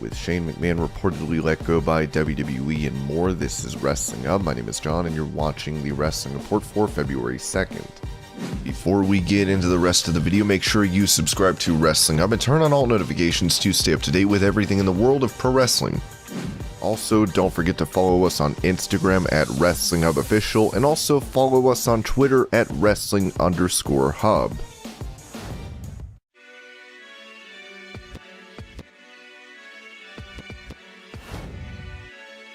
with Shane McMahon reportedly let go by WWE and more. This is Wrestling Up. My name is John and you're watching the Wrestling Report for February 2nd. Before we get into the rest of the video, make sure you subscribe to Wrestling Up and turn on all notifications to stay up to date with everything in the world of pro wrestling. Also, don't forget to follow us on Instagram at WrestlingHubOfficial and also follow us on Twitter at Wrestling_Hub.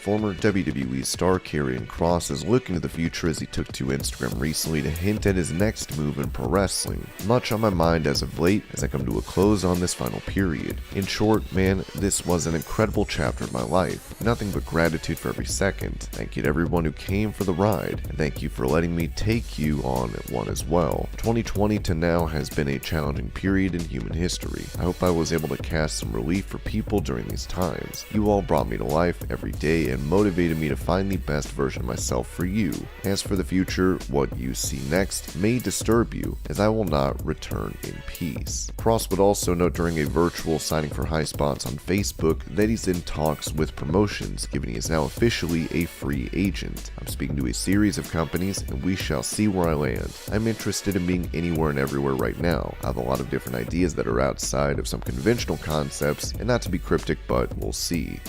Former WWE star Karrion Kross is looking to the future as he took to Instagram recently to hint at his next move in pro wrestling. Much on my mind as of late as I come to a close on this final period. In short, man, this was an incredible chapter of my life. Nothing but gratitude for every second. Thank you to everyone who came for the ride, and thank you for letting me take you on one as well. 2020 to now has been a challenging period in human history. I hope I was able to cast some relief for people during these times. You all brought me to life every day and motivated me to find the best version of myself for you. As for the future, what you see next may disturb you, as I will not return in peace. Kross would also note during a virtual signing for High Spots on Facebook that he's in talks with promotions, given he is now officially a free agent. I'm speaking to a series of companies, and we shall see where I land. I'm interested in being anywhere and everywhere right now. I have a lot of different ideas that are outside of some conventional concepts, and not to be cryptic, but we'll see.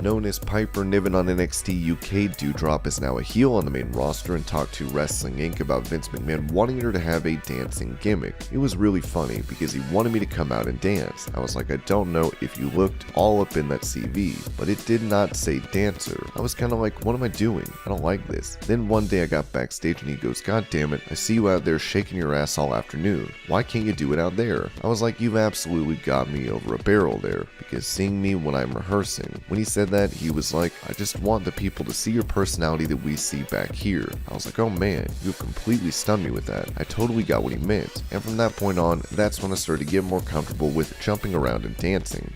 Known as Piper Niven on NXT UK, Doudrop is now a heel on the main roster and talked to Wrestling Inc. about Vince McMahon wanting her to have a dancing gimmick. It was really funny because he wanted me to come out and dance. I was like, I don't know if you looked all up in that CV, but it did not say dancer. I was kind of like, what am I doing? I don't like this. Then one day I got backstage and he goes, God damn it, I see you out there shaking your ass all afternoon. Why can't you do it out there? I was like, you've absolutely got me over a barrel there, because seeing me when I'm rehearsing. When he said that, he was like, I just want the people to see your personality that we see back here. I was like, oh man, you completely stunned me with that. I totally got what he meant. And from that point on, that's when I started to get more comfortable with jumping around and dancing.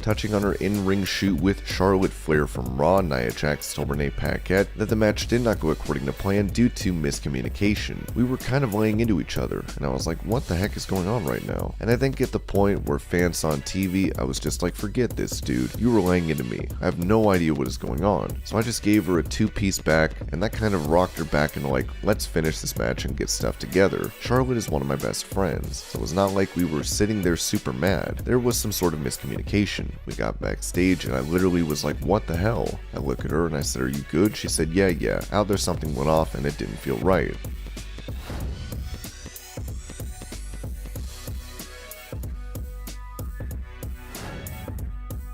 Touching on her in-ring shoot with Charlotte Flair from Raw, Nia Jax told Renee Paquette that the match did not go according to plan due to miscommunication. We were kind of laying into each other, and I was like, what the heck is going on right now? And I think at the point where fans saw on TV, I was just like, forget this, dude. You were laying into me. I have no idea what is going on. So I just gave her a two-piece back, and that kind of rocked her back into like, let's finish this match and get stuff together. Charlotte is one of my best friends, so it was not like we were sitting there super mad. There was some sort of miscommunication. We got backstage and I literally was like, what the hell? I look at her and I said, are you good? She said, yeah. Out there something went off and it didn't feel right.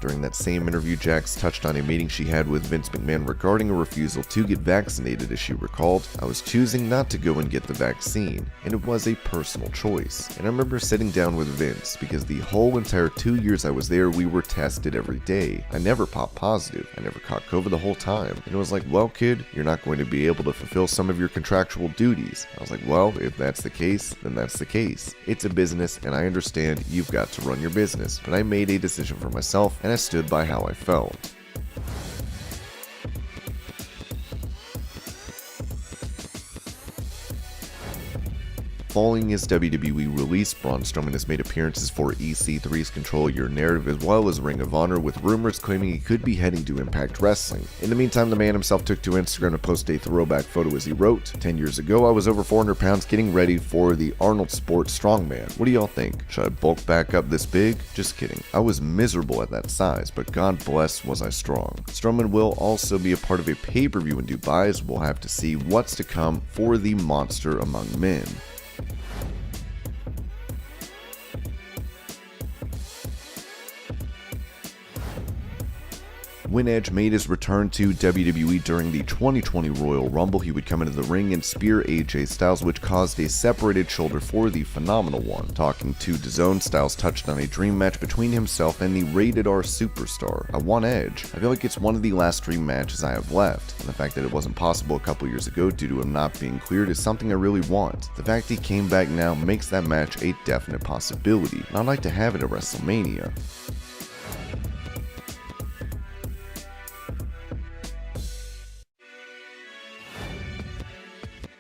During that same interview, Jax touched on a meeting she had with Vince McMahon regarding a refusal to get vaccinated. As she recalled, I was choosing not to go and get the vaccine, and it was a personal choice. And I remember sitting down with Vince because the whole entire 2 years I was there, we were tested every day. I never popped positive. I never caught COVID the whole time. And it was like, well, kid, you're not going to be able to fulfill some of your contractual duties. I was like, well, if that's the case, then that's the case. It's a business, and I understand you've got to run your business. But I made a decision for myself, and I stood by how I felt. Following his WWE release, Braun Strowman has made appearances for EC3's Control Your Narrative as well as Ring of Honor, with rumors claiming he could be heading to Impact Wrestling. In the meantime, the man himself took to Instagram to post a throwback photo as he wrote, 10 years ago I was over 400 pounds getting ready for the Arnold Sport Strongman. What do y'all think? Should I bulk back up this big? Just kidding. I was miserable at that size, but God bless was I strong. Strowman will also be a part of a pay-per-view in Dubai, as we'll have to see what's to come for the monster among men. When Edge made his return to WWE during the 2020 Royal Rumble, he would come into the ring and spear AJ Styles, which caused a separated shoulder for the Phenomenal One. Talking to DAZN, Styles touched on a dream match between himself and the Rated R superstar. I want Edge. I feel like it's one of the last dream matches I have left, and the fact that it wasn't possible a couple years ago due to him not being cleared is something I really want. The fact he came back now makes that match a definite possibility, and I'd like to have it at WrestleMania.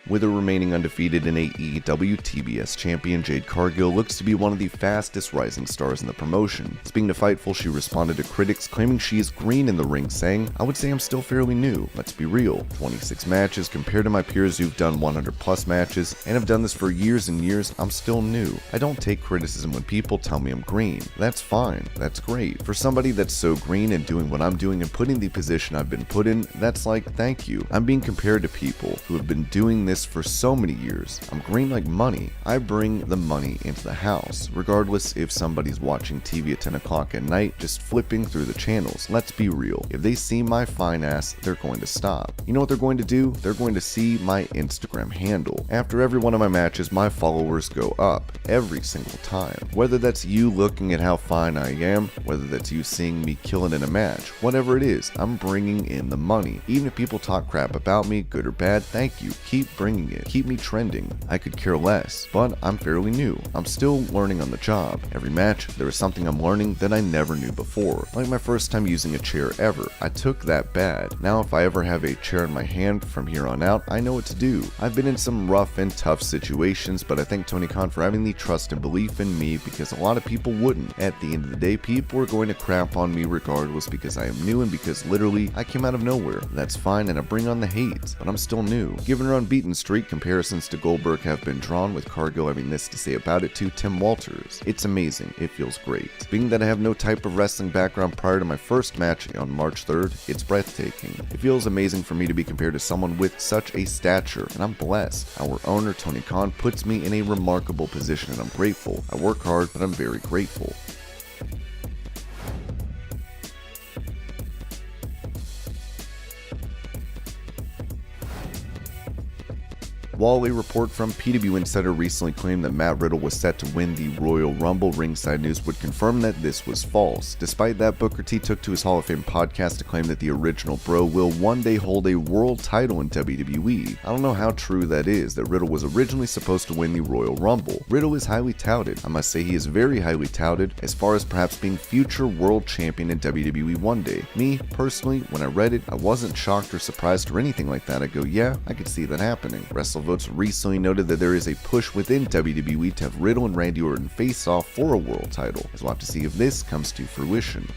With her remaining undefeated in AEW, TBS champion Jade Cargill looks to be one of the fastest rising stars in the promotion. Speaking to Fightful, she responded to critics claiming she is green in the ring, saying, "I would say I'm still fairly new. Let's be real. 26 matches compared to my peers who've done 100 plus matches and have done this for years and years, I'm still new. I don't take criticism when people tell me I'm green. That's fine. That's great. For somebody that's so green and doing what I'm doing and putting the position I've been put in, that's like, thank you. I'm being compared to people who have been doing this for so many years. I'm green like money. I bring the money into the house, regardless if somebody's watching TV at 10 o'clock at night, just flipping through the channels. Let's be real. If they see my fine ass, they're going to stop. You know what they're going to do? They're going to see my Instagram handle. After every one of my matches, my followers go up every single time. Whether that's you looking at how fine I am, whether that's you seeing me killing in a match, whatever it is, I'm bringing in the money. Even if people talk crap about me, good or bad, thank you. Keep bringing it. Keep me trending. I could care less, but I'm fairly new. I'm still learning on the job. Every match, there is something I'm learning that I never knew before. Like my first time using a chair ever. I took that bad. Now if I ever have a chair in my hand from here on out, I know what to do. I've been in some rough and tough situations, but I thank Tony Khan for having the trust and belief in me because a lot of people wouldn't. At the end of the day, people are going to crap on me regardless because I am new and because literally I came out of nowhere. That's fine and I bring on the hate, but I'm still new. Given her unbeaten streak, comparisons to Goldberg have been drawn, with Cargill having this to say about it to Tim Walters. It's amazing. It feels great. Being that I have no type of wrestling background prior to my first match on March 3rd, it's breathtaking. It feels amazing for me to be compared to someone with such a stature, and I'm blessed. Our owner, Tony Khan, puts me in a remarkable position and I'm grateful. I work hard, but I'm very grateful. While a report from PW Insider recently claimed that Matt Riddle was set to win the Royal Rumble, Ringside News would confirm that this was false. Despite that, Booker T took to his Hall of Fame podcast to claim that the original Bro will one day hold a world title in WWE. I don't know how true that is, that Riddle was originally supposed to win the Royal Rumble. Riddle is highly touted. I must say he is very highly touted as far as perhaps being future world champion in WWE one day. Me, personally, when I read it, I wasn't shocked or surprised or anything like that. I go, yeah, I could see that happening. WrestleVotes recently noted that there is a push within WWE to have Riddle and Randy Orton face off for a world title, as we'll have to see if this comes to fruition.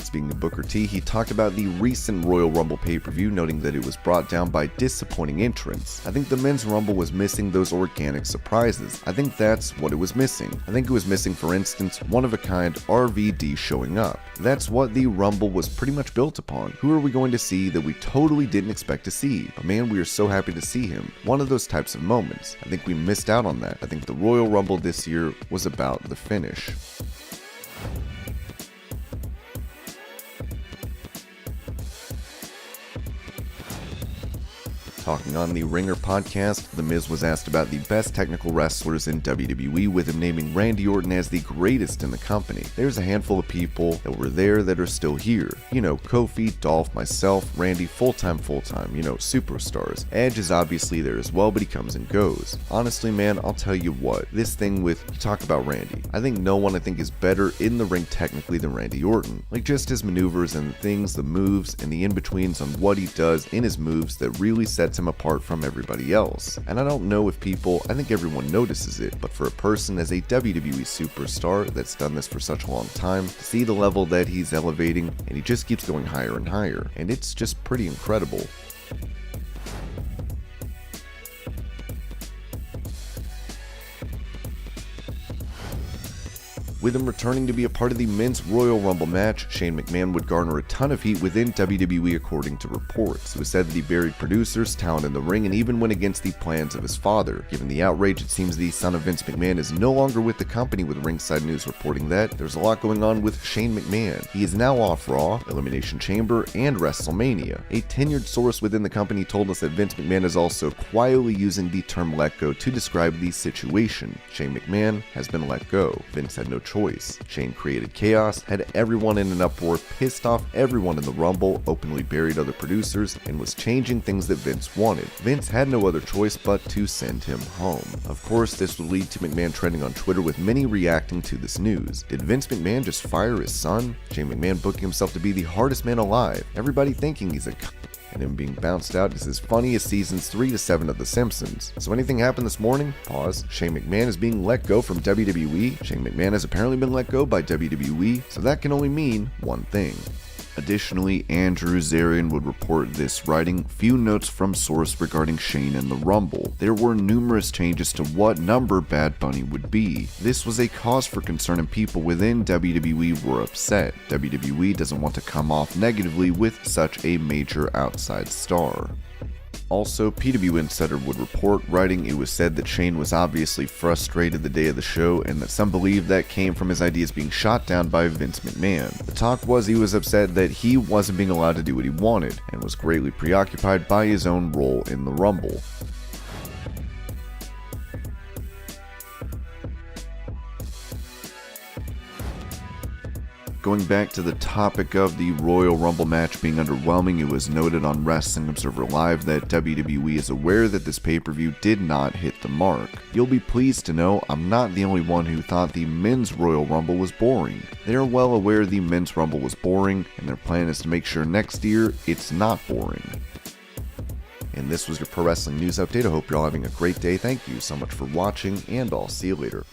Speaking of Booker T, he talked about the recent Royal Rumble pay-per-view, noting that it was brought down by disappointing entrants. I think the Men's Rumble was missing those organic surprises. I think that's what it was missing. I think it was missing, for instance, one-of-a-kind RVD showing up. That's what the Rumble was pretty much built upon. Who are we going to see that we totally didn't expect to see? But man, we are so happy to see him. One of those types of moments. I think we missed out on that. I think the Royal Rumble this year was about the finish. Talking on the Ringer podcast, The Miz was asked about the best technical wrestlers in WWE, with him naming Randy Orton as the greatest in the company. There's a handful of people that were there that are still here. You know, Kofi, Dolph, myself, Randy, full-time, you know, superstars. Edge is obviously there as well, but he comes and goes. Honestly, man, I'll tell you what, this thing with, you talk about Randy, I think no one is better in the ring technically than Randy Orton. Like just his maneuvers and the things, the moves, and the in-betweens on what he does in his moves that really sets him apart from everybody else. And I don't know if people, I think everyone notices it, but for a person as a WWE superstar that's done this for such a long time, to see the level that he's elevating, and he just keeps going higher and higher, and it's just pretty incredible. With him returning to be a part of the Men's Royal Rumble match, Shane McMahon would garner a ton of heat within WWE according to reports. It was said that he buried producers, talent in the ring, and even went against the plans of his father. Given the outrage, it seems the son of Vince McMahon is no longer with the company, with Ringside News reporting that there's a lot going on with Shane McMahon. He is now off Raw, Elimination Chamber, and WrestleMania. A tenured source within the company told us that Vince McMahon is also quietly using the term let go to describe the situation. Shane McMahon has been let go. Vince had no choice. Shane created chaos, had everyone in an uproar, pissed off everyone in the Rumble, openly buried other producers, and was changing things that Vince wanted. Vince had no other choice but to send him home. Of course, this would lead to McMahon trending on Twitter with many reacting to this news. Did Vince McMahon just fire his son? Shane McMahon booking himself to be the hardest man alive, everybody thinking he's a and him being bounced out is as funny as seasons 3 to 7 of The Simpsons. So anything happened this morning? Pause. Shane McMahon is being let go from WWE. Shane McMahon has apparently been let go by WWE, so that can only mean one thing. Additionally, Andrew Zarian would report this, writing, "Few notes from source regarding Shane and the Rumble. There were numerous changes to what number Bad Bunny would be. This was a cause for concern and people within WWE were upset. WWE doesn't want to come off negatively with such a major outside star." Also, PW Insider would report, writing, "It was said that Shane was obviously frustrated the day of the show and that some believe that came from his ideas being shot down by Vince McMahon. The talk was he was upset that he wasn't being allowed to do what he wanted and was greatly preoccupied by his own role in the Rumble." Going back to the topic of the Royal Rumble match being underwhelming, it was noted on Wrestling Observer Live that WWE is aware that this pay-per-view did not hit the mark. You'll be pleased to know I'm not the only one who thought the Men's Royal Rumble was boring. They are well aware the Men's Rumble was boring, and their plan is to make sure next year it's not boring. And this was your Pro Wrestling News Update. I hope you're all having a great day. Thank you so much for watching, and I'll see you later.